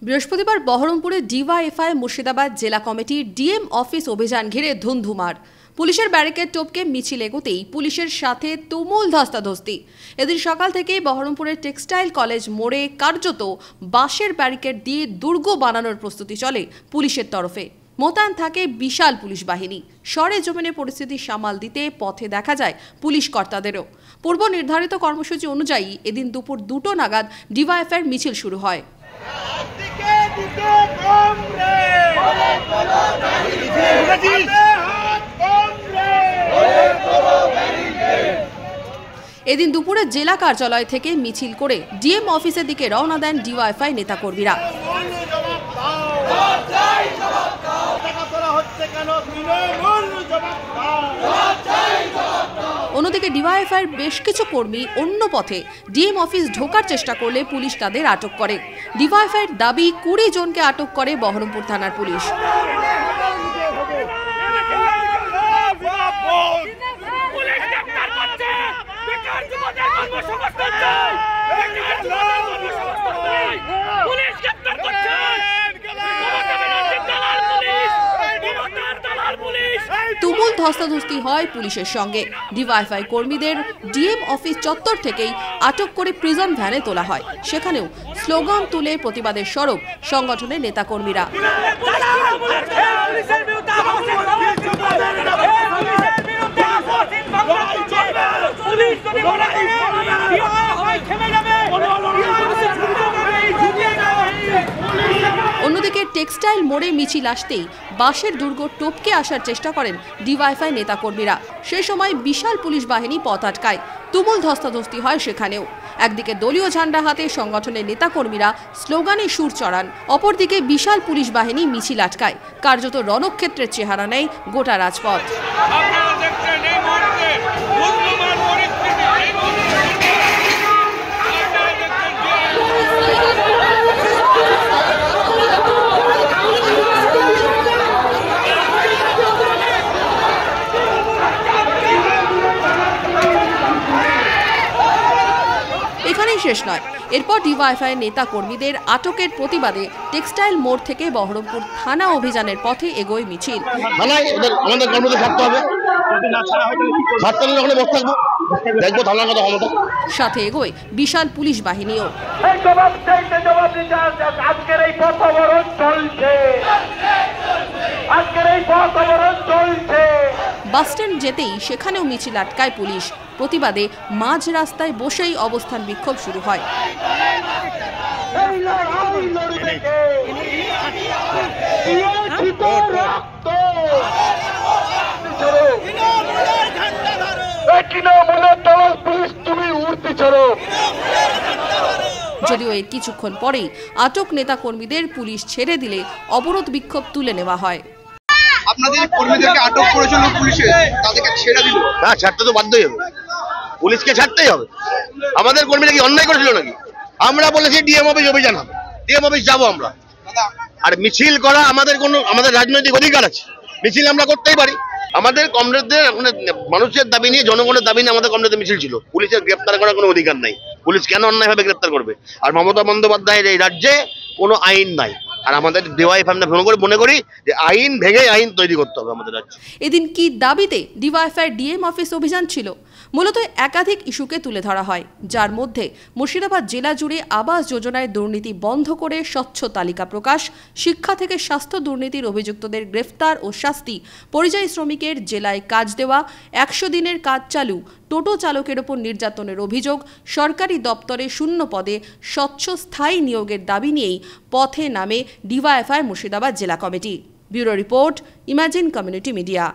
বৃহস্পতিবার বহরমপুরে ডিওয়াইএফআই মুর্শিদাবাদ জেলা কমিটির ডিএম অফিস অভিযান ঘিরে ধুন্ধুমার। পুলিশের ব্যারিকেড টপকে মিছিল এগোতেই পুলিশের সাথে তুমুল ধস্তাধস্তি। এদিন সকাল থেকেই বহরমপুরের টেক্সটাইল কলেজ মোড়ে কার্যত বাঁশের ব্যারিকেড দিয়ে দুর্গ বানানোর প্রস্তুতি চলে পুলিশের তরফে। মোতায়েন থাকে বিশাল পুলিশ বাহিনী। সরেজমিনে পরিস্থিতি সামাল দিতে পথে দেখা যায় পুলিশ কর্তাদেরও। পূর্ব নির্ধারিত কর্মসূচি অনুযায়ী এদিন দুপুর 2টো নাগাদ ডিওয়াইএফআইয়ের মিছিল শুরু হয়। এদিন দুপুরে জেলা কার্যালয় থেকে মিছিল করে ডিএম অফিসের দিকে রওনা দেন ডিওয়াইএফআই নেতাকর্মীরা। অন্যদিকে ডিওয়াইএফআইয়ের বেশ কিছু কর্মী অন্য পথে ডিএম অফিস ঢোকার চেষ্টা করলে পুলিশ তাদের আটক করে। ডিওয়াইএফআইয়ের দাবি 20 জনকে আটক করে বহরমপুর থানার পুলিশ। তুমুল ধস্তাধস্তি হয় পুলিশের সঙ্গে। ডিওয়াইএফআই কর্মীদের ডিএম অফিস চত্বর থেকেই আটক করে প্রিজন ভ্যানে তোলা হয়। সেখানেও স্লোগান তুলে প্রতিবাদের সরব সংগঠনের নেতাকর্মীরা। অন্যদিকে টেক্সটাইল মোড়ে মিছিল আসতেই বাঁশের দুর্গ টপকে আসার চেষ্টা করেন ডিওয়াইএফআই নেতাকর্মীরা। সেই সময় বিশাল পুলিশ বাহিনী পথ আটকায়। তুমুল ধস্তাধস্তি হয় সেখানেও। একদিকে দলীয় ঝান্ডা হাতে সংগঠনের নেতাকর্মীরা স্লোগানে সুর চড়ান, অপরদিকে বিশাল পুলিশ বাহিনী মিছিল আটকায়। কার্যত রণক্ষেত্রের চেহারা নেয় গোটা রাজপথ। এখানেই শেষ নয়। এরপর ডিওয়াইএফআই নেতা কর্মীদের আটকের প্রতিবাদে টেক্সটাইল মোড় থেকে বহরমপুর থানা অভিযানের পথে এগোয় মিছিল। সাথে এগোয় বিশাল পুলিশ বাহিনীও। বাসস্ট্যান্ড যেতেই সেখানেও মিছিল আটকায় পুলিশ। প্রতিবাদে মাঝ রাস্তায় বসেই অবস্থান বিক্ষোভ শুরু হয়। যদিও এর কিছুক্ষণ পরেই আটক নেতা কর্মীদের পুলিশ ছেড়ে দিলে অবরোধ বিক্ষোভ তুলে নেওয়া হয়। আপনাদের কর্মীদেরকে আটক করেছিল পুলিশে, তাদেরকে ছেড়ে দিল? না, ছাড়তে তো বাধ্যই হবে, পুলিশকে ছাড়তেই হবে। আমাদের কর্মীরা কি অন্যায় করেছিল নাকি? আমরা বলেছি ডিএম অফিস অভিযান হবে, ডিএম অফিস যাবো আমরা। আর মিছিল করা আমাদের রাজনৈতিক অধিকার আছে, মিছিল আমরা করতেই পারি। আমাদের কমরেডদের মানুষের দাবি নিয়ে, জনগণের দাবি নিয়ে আমাদের কমরেডদের মিছিল ছিল। পুলিশের গ্রেপ্তার করার কোনো অধিকার নাই। পুলিশ কেন অন্যায়ভাবে গ্রেপ্তার করবে? আর মমতা বন্দ্যোপাধ্যায়ের এই রাজ্যে কোনো আইন নাই। আর আমাদের ডিওয়াইএফআই আমরা মনে করি যে আইন ভেঙে আইন তৈরি করতে হবে আমাদের রাজ্যে। এদিন কি দাবিতে ডিওয়াইএফআই ডিএম অফিস অভিযান ছিল? মূলত একাধিক ইস্যুকে তুলে ধরা হয়, যার মধ্যে মুর্শিদাবাদ জেলা জুড়ে আবাস যোজনায় দুর্নীতি বন্ধ করে স্বচ্ছ তালিকা প্রকাশ, শিক্ষা থেকে স্বাস্থ্য দুর্নীতির অভিযুক্তদের গ্রেফতার ও শাস্তি, পরিযায়ী শ্রমিকের জেলায় কাজ দেওয়া, 100 দিনের কাজ চালু, টোটো চালকের ওপর নির্যাতনের অভিযোগ, সরকারি দপ্তরে শূন্য পদে স্বচ্ছ স্থায়ী নিয়োগের দাবি নিয়েই পথে নামে ডিওয়াইএফআই মুর্শিদাবাদ জেলা committee. Bureau report, imagine community media.